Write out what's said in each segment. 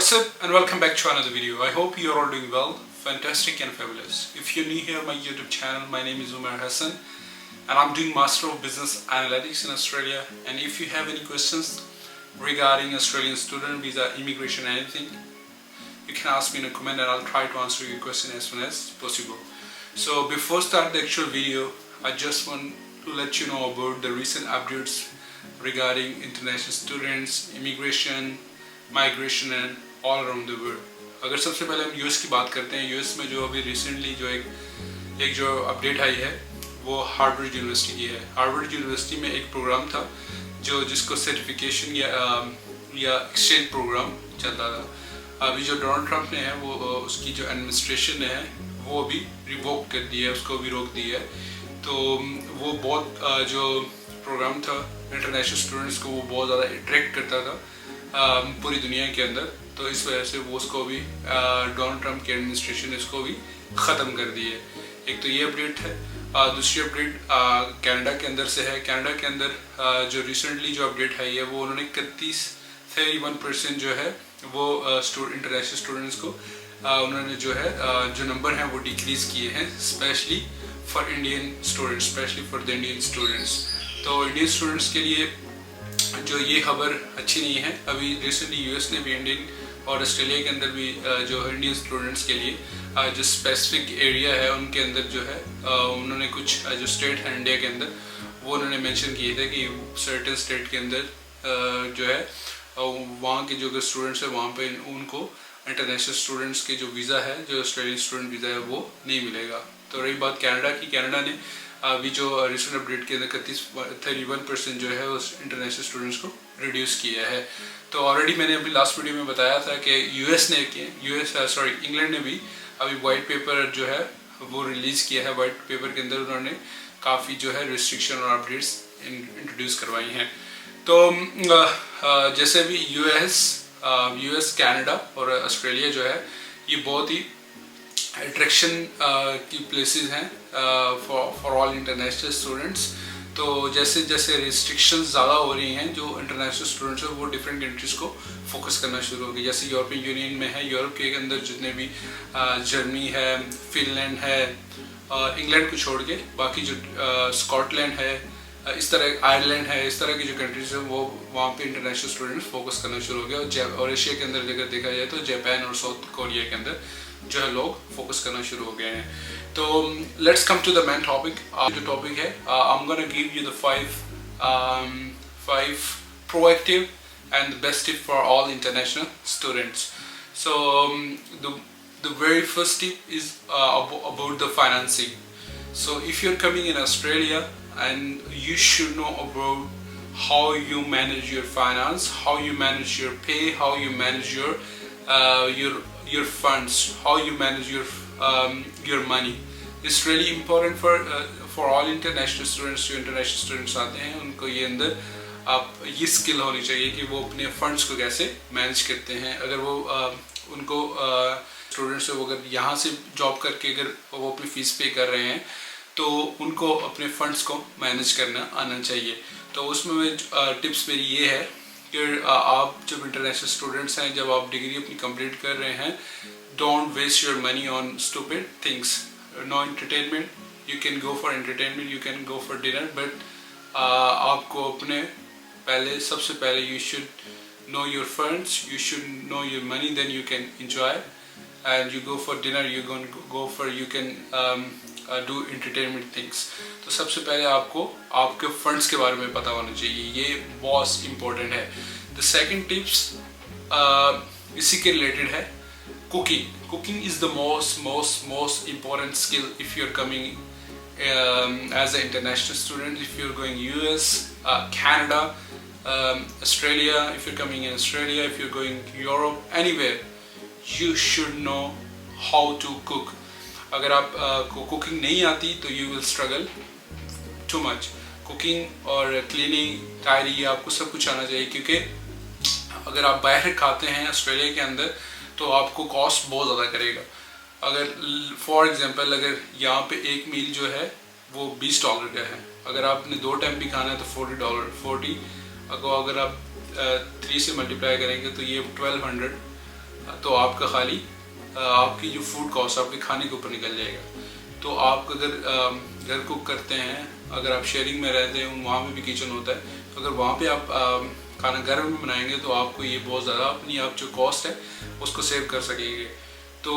What's up and welcome back to another video. I hope you are all doing well, fantastic and fabulous. If you're new here my YouTube channel, my name is Umar Hassan and I'm doing Master of Business Analytics in Australia. And if you have any questions regarding Australian student visa, immigration, anything, you can ask me in a comment and I'll try to answer your question as soon as possible. So before start the actual video, I just want to let you know about the recent updates regarding international students, immigration, migration and all around the world. अगर सबसे पहले हम US की बात करते हैं, US में जो अभी रिसेंटली जो एक जो अपडेट आई है वो हार्वर्ड यूनिवर्सिटी की है। हार्वर्ड यूनिवर्सिटी में एक प्रोग्राम था जिसको सर्टिफिकेशन या एक्सचेंज प्रोग्राम चलता था। अभी जो डोनाल्ड ट्रंप ने है वो उसकी जो एडमिनिस्ट्रेशन है वो अभी रिवोक कर दी है, उसको भी रोक दी है। तो वो बहुत जो प्रोग्राम था इंटरनेशनल स्टूडेंट्स को वो बहुत ज़्यादा अट्रैक्ट करता था पूरी दुनिया के अंदर। तो इस वजह से वो उसको भी डोनाल्ड ट्रंप की एडमिनिस्ट्रेशन इसको भी ख़त्म कर दी है। एक तो ये अपडेट है। दूसरी अपडेट कनाडा के अंदर से है। कनाडा के अंदर जो रिसेंटली जो अपडेट आई है वो उन्होंने 31% जो है वो इंटरनेशनल स्टूडेंट्स को उन्होंने जो है जो नंबर हैं वो डिक्रीज़ किए हैं, specially for Indian students, specially for the Indian students. तो इंडियन स्टूडेंट्स के लिए जो ये खबर अच्छी नहीं है। अभी रिसेंटली यूएस ने भी इंडियन और ऑस्ट्रेलिया के अंदर भी जो इंडियन स्टूडेंट्स के लिए जो स्पेसिफिक एरिया है उनके अंदर जो है उन्होंने कुछ जो स्टेट है इंडिया के अंदर वो उन्होंने मेंशन किए थे कि सर्टेन स्टेट के अंदर जो है वहाँ के जो स्टूडेंट्स है वहाँ पे उनको इंटरनेशनल स्टूडेंट्स के जो वीज़ा है, जो ऑस्ट्रेलियन स्टूडेंट वीज़ा है वो नहीं मिलेगा। तो रही बात कनाडा की, कनाडा ने अभी जो रिसेंट अपडेट के अंदर 31% जो है उस इंटरनेशनल स्टूडेंट्स को रिड्यूस किया है। तो ऑलरेडी मैंने अभी लास्ट वीडियो में बताया था कि इंग्लैंड ने भी अभी वाइट पेपर जो है वो रिलीज़ किया है। वाइट पेपर के अंदर उन्होंने काफ़ी जो है रिस्ट्रिक्शन और अपडेट्स इंट्रोड्यूस करवाई हैं। तो जैसे भी यूएस, कनाडा और ऑस्ट्रेलिया जो है ये बहुत ही अट्रैक्शन की प्लेसेस हैं फॉर ऑल इंटरनेशनल स्टूडेंट्स। तो जैसे जैसे रिस्ट्रिक्शंस ज़्यादा हो रही हैं, जो इंटरनेशनल स्टूडेंट्स हैं वो डिफरेंट कंट्रीज़ को फोकस करना शुरू हो गई। जैसे यूरोपियन यूनियन में है, यूरोप के अंदर जितने भी जर्मनी है, फिनलैंड है, इंग्लैंड को छोड़ के बाकी जो स्कॉटलैंड है, इस तरह आयरलैंड है, इस तरह की जो कंट्रीज हैं वो वहाँ पे इंटरनेशनल स्टूडेंट्स फोकस करना शुरू हो गया। और एशिया के अंदर अगर देखा जाए तो जापान और साउथ कोरिया के अंदर जो है लोग फोकस करना शुरू हो गए हैं। तो let's come to the main topic. जो टॉपिक है I am gonna give you the five proactive and best tip for all international students. So the very first tip is about the financing. So if you're coming in Australia, and you should know about how you manage your finance, how you manage your pay, how you manage your funds, how you manage your money. It's really important for all international students। जो international students आते हैं उनको ये अंदर आप ये skill होनी चाहिए कि वो अपने फंड्स को कैसे मैनेज करते हैं। अगर वो उनको स्टूडेंट्स अगर यहाँ से जॉब करके अगर वो अपनी फ़ीस पे कर रहे हैं तो उनको अपने फंड्स को मैनेज करना आना चाहिए। तो उसमें टिप्स मेरी ये है कि आप जब इंटरनेशनल स्टूडेंट्स हैं, जब आप डिग्री अपनी कंप्लीट कर रहे हैं, don't waste your money on stupid things. No entertainment, you can go for entertainment, you can go for dinner, but आपको अपने सबसे पहले you should know your funds, you should know your money, then you can enjoy and you go for dinner, you can do entertainment things। तो सबसे पहले आपको आपके funds के बारे में पता होना चाहिए, ये बहुत इम्पोर्टेंट है। द सेकंड टिप्स इसी के रिलेटेड है, cooking is the most important skill if you are coming as a international student. If you are going US, Canada, Australia, if you are coming in Australia, if you are going Europe, anywhere, you should know how to cook। अगर आप को cooking नहीं आती तो you will struggle too much। Cooking और cleaning, tired, आपको सब कुछ आना चाहिए, क्योंकि अगर आप बाहर खाते हैं ऑस्ट्रेलिया के अंदर तो आपको कॉस्ट बहुत ज़्यादा करेगा। अगर फॉर एग्जांपल अगर यहाँ पे एक मील जो है वो $20 का है, अगर आपने 2 टाइम भी खाना है तो $40। अगर आप 3 से मल्टीप्लाई करेंगे तो ये 1200 तो आपका खाली आपकी जो फूड कॉस्ट आपके खाने के ऊपर निकल जाएगा। तो आप अगर घर कुक करते हैं, अगर आप शेयरिंग में रहते हैं, वहाँ में भी किचन होता है, तो अगर वहाँ पे आप खाना घर में बनाएंगे तो आपको ये बहुत ज़्यादा अपनी आप जो कॉस्ट है उसको सेव कर सकेंगे। तो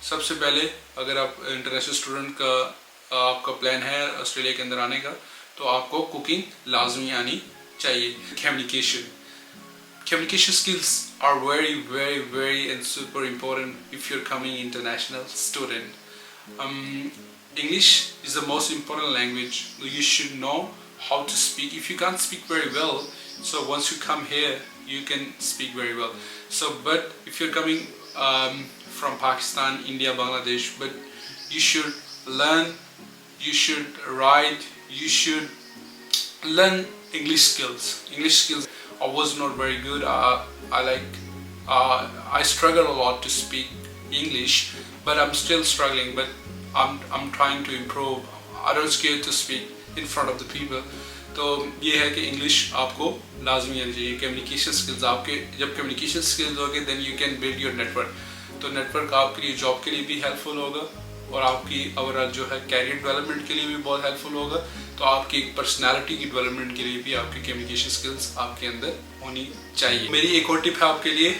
सबसे पहले अगर आप इंटरनेशनल स्टूडेंट का आपका प्लान है ऑस्ट्रेलिया के अंदर आने का, तो आपको कुकिंग लाजमी आनी चाहिए। Communication skills are very and super important if you're coming international student. English is the most important language. You should know how to speak. If you can't speak very well, so once you come here, you can speak very well. So, but if you're coming from Pakistan, India, Bangladesh, but you should learn, you should write, you should learn English skills. I was not very good. I struggle a lot to speak English, but I'm still struggling. But I'm trying to improve. I don't scared to speak in front of the people. तो ये है कि English आपको लाजमी आनी चाहिए। Communication skills आपके जब कम्युनिकेशन स्किल्स होंगे then you can build your network. तो नेटवर्क आपके लिए जॉब के लिए भी हेल्पफुल होगा और आपकी ओवरऑल जो है कैरियर डेवलपमेंट के लिए भी बहुत हेल्पफुल होगा। तो आपकी पर्सनालिटी की डेवलपमेंट के लिए भी आपकी कम्युनिकेशन स्किल्स आपके अंदर होनी चाहिए। मेरी एक और टिप है आपके लिए,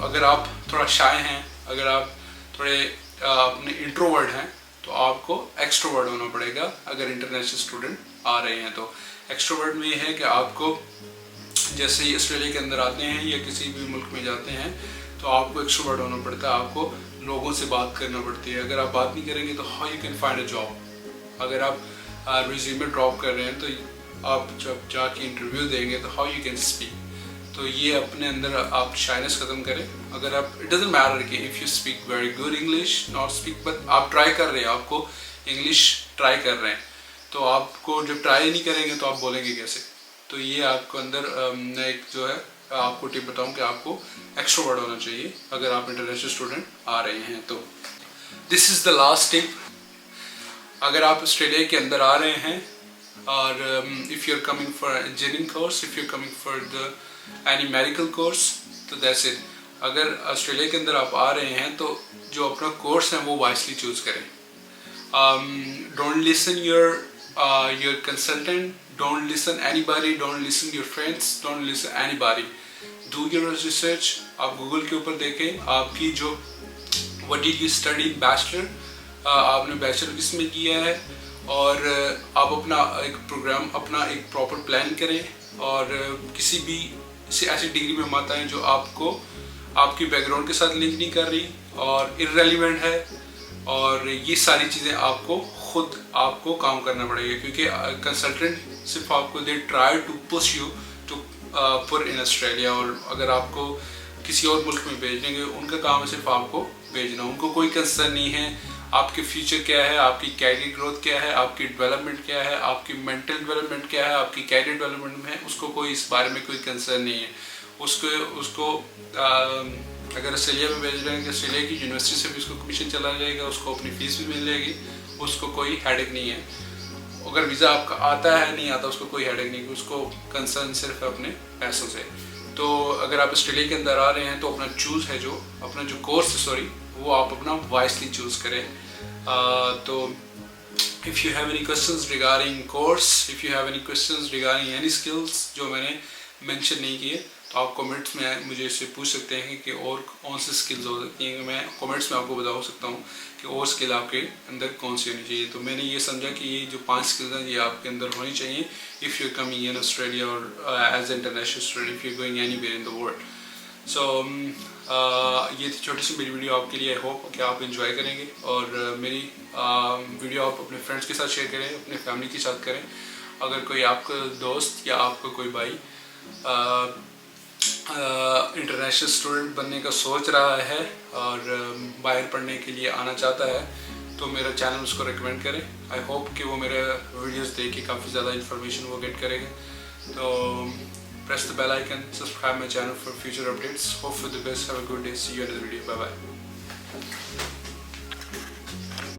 अगर आप थोड़ा शाय हैं, अगर आप थोड़े अपने इंट्रोवर्ट हैं, तो आपको एक्सट्रोवर्ट होना पड़ेगा अगर इंटरनेशनल स्टूडेंट आ रहे हैं। तो एक्सट्रोवर्ट में ये है कि आपको जैसे ही ऑस्ट्रेलिया के अंदर आते हैं या किसी भी मुल्क में जाते हैं तो आपको एक्सट्रोवर्ट होना पड़ता है, आपको लोगों से बात करना पड़ती है। अगर आप बात नहीं करेंगे तो how you can find a job. अगर आप रिज्यूमे ड्रॉप कर रहे हैं तो आप जब जाके इंटरव्यू देंगे तो हाउ यू कैन स्पीक। तो ये अपने अंदर आप शाइनेस ख़त्म करें। अगर आप इट डजंट मैटर कि if you speak very good English not speak, but आप ट्राई कर रहे हैं, आपको इंग्लिश ट्राई कर रहे हैं, तो आपको जब ट्राई नहीं करेंगे तो आप बोलेंगे कैसे। तो ये आपको अंदर मैं एक जो है आपको टिप बताऊं कि आपको एक्सट्रोवर्ट होना चाहिए अगर आप इंटरनेशनल स्टूडेंट आ रहे हैं। तो this is the last tip. अगर आप ऑस्ट्रेलिया के अंदर आ रहे हैं और if you are coming for engineering course, if you are coming for the any medical course, तो दैट्स इट। अगर ऑस्ट्रेलिया के अंदर आप आ रहे हैं तो जो अपना कोर्स है वो वाइसली चूज़ करें। Don't listen your consultant, don't listen anybody, don't listen your friends, don't listen anybody. Do your research. आप गूगल के ऊपर देखें आपकी जो what did you study in bachelor, आपने बैचलर किस में किया है, और आप अपना एक प्रोग्राम अपना एक प्रॉपर प्लान करें और किसी भी ऐसी डिग्री में मत आए जो आपको आपकी बैकग्राउंड के साथ लिंक नहीं कर रही और इररेलेवेंट है। और ये सारी चीज़ें आपको खुद आपको काम करना पड़ेगा, क्योंकि कंसल्टेंट सिर्फ आपको they try to push you to put in Australia. और अगर आपको किसी और मुल्क में भेजेंगे, उनका काम है सिर्फ आपको भेजना, उनको कोई कंसर्न नहीं है आपके फ्यूचर क्या है, आपकी कैरियर ग्रोथ क्या है, आपकी डेवलपमेंट क्या है, आपकी मेंटल डेवलपमेंट क्या है, आपकी कैरियर डेवलपमेंट में है, उसको कोई इस बारे में कोई कंसर्न नहीं है। उसको अगर ऑस्ट्रेलिया में भेज रहे हैं, ऑस्ट्रेलिया की यूनिवर्सिटी से भी उसको कमीशन चला जाएगा, उसको अपनी फीस भी मिल जाएगी, उसको कोई हेडेक नहीं है। अगर वीज़ा आपका आता है नहीं आता उसको कोई हेडेक नहीं, उसको कंसर्न सिर्फ अपने पैसों से। तो अगर आप ऑस्ट्रेलिया के अंदर आ रहे हैं तो अपना चूज़ है जो अपना जो कोर्स सॉरी वो आप अपना वाइसली चूज़ करें। तो if you have any questions regarding course, if you have any questions regarding any skills जो मैंने मेंशन नहीं किए, तो आप कमेंट्स में मुझे इससे पूछ सकते हैं कि और कौन सी स्किल्स हो सकती हैं। मैं कमेंट्स में आपको बता सकता हूँ कि और स्किल आपके अंदर कौन सी होनी चाहिए। तो मैंने ये समझा कि ये जो 5 स्किल्स हैं ये आपके अंदर होनी चाहिए if you are coming in Australia और as international student if you going anywhere in the world. So ये थी छोटी सी मेरी वीडियो आपके लिए। आई होप कि आप इंजॉय करेंगे और मेरी वीडियो आप अपने फ्रेंड्स के साथ शेयर करें, अपने फैमिली के साथ करें। अगर कोई आपका दोस्त या आपका कोई भाई इंटरनेशनल स्टूडेंट बनने का सोच रहा है और बाहर पढ़ने के लिए आना चाहता है, तो मेरा चैनल उसको रिकमेंड करें। आई होप कि वो मेरे वीडियोस देख के काफ़ी ज़्यादा इन्फॉर्मेशन वो गेट करेगा। तो press the bell icon, subscribe my channel for future updates. Hope for the best. Have a good day. See you in the video. Bye bye.